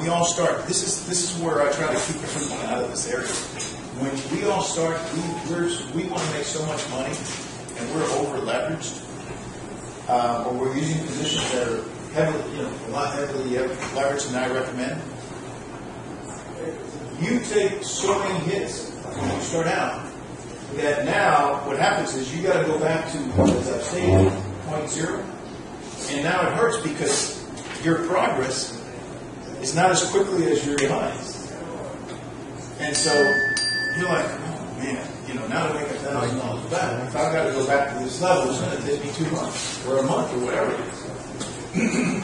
we all start, this is where I try to keep everyone out of this area. When we all start, we want to make so much money, and we're over leveraged, or we're using positions that are heavily, a lot heavily leveraged than I recommend. You take so many hits when you start out that now what happens is you got to go back to, as I've stated, 0.0, and now it hurts because your progress is not as quickly as your behinds. And so you're like, oh man, now to make $1,000 back, if I've got to go back to this level, it's going to take me 2 months or a month or whatever it is.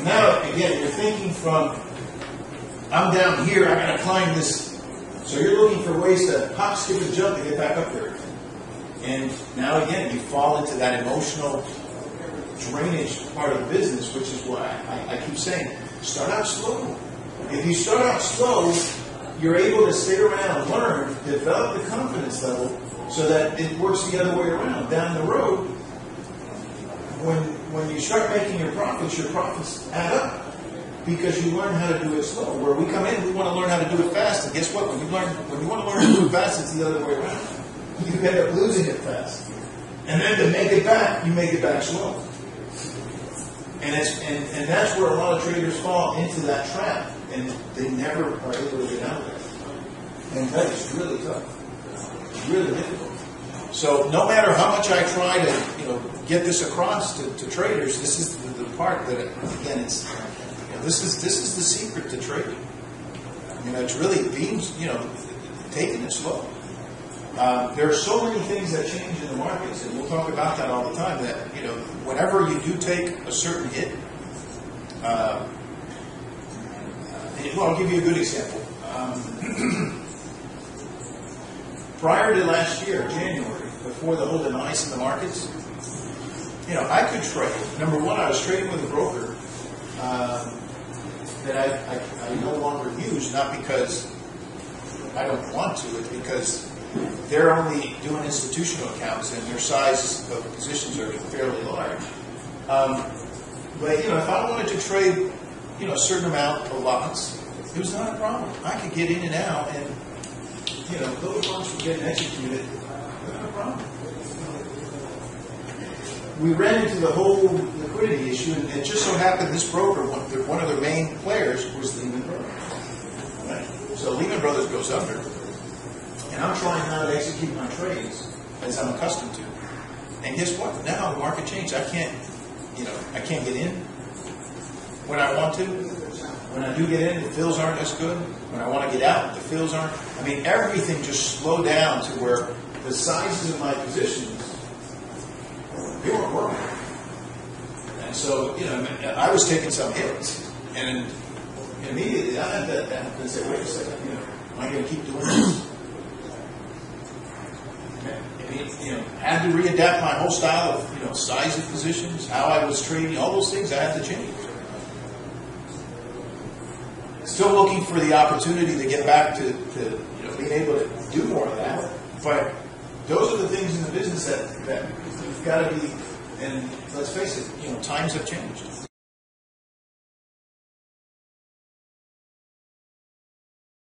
Now, again, you're thinking from, I'm down here, I got to climb this. So you're looking for ways to hop, skip, and jump to get back up there. And now again, you fall into that emotional drainage part of the business, which is why I keep saying, start out slow. If you start out slow, you're able to stay around, learn, develop the confidence level so that it works the other way around. Down the road, when you start making your profits add up because you learn how to do it slow. Where we come in, we want to learn how to do it fast, and guess what? When you want to learn how to do it fast, it's the other way around. You end up losing it fast. And then to make it back, you make it back slow. And that's where a lot of traders fall into that trap, and they never are able to get out of it. And that is really tough. It's really difficult. So no matter how much I try to get this across to traders, this is the part that again it's this is the secret to trading. It's really being taking it slow. There are so many things that change in the markets, and we'll talk about that all the time, that whenever you do take a certain hit, I'll give you a good example. Prior to last year, January, before the whole demise in the markets, I could trade. Number one, I was trading with a broker that I no longer use, not because I don't want to, it's because they're only doing institutional accounts and their size of positions are fairly large. But if I wanted to trade, a certain amount of lots, it was not a problem. I could get in and out, and those lots were getting executed. Not a problem. We ran into the whole liquidity issue, and it just so happened this broker, one of their main players, was Lehman Brothers. Right? So Lehman Brothers goes under. And I'm trying now to execute my trades as I'm accustomed to. And guess what? Now the market changed. I can't get in when I want to. When I do get in, the fills aren't as good. When I want to get out, the fills aren't. Everything just slowed down to where the sizes of my positions, they weren't working. And so, I was taking some hits. And immediately I had to say, wait a second, am I going to keep doing this? Had to readapt my whole style of size of positions, how I was trading, all those things I had to change. Still looking for the opportunity to get back to being able to do more of that. But those are the things in the business that you've got to be. And let's face it, times have changed.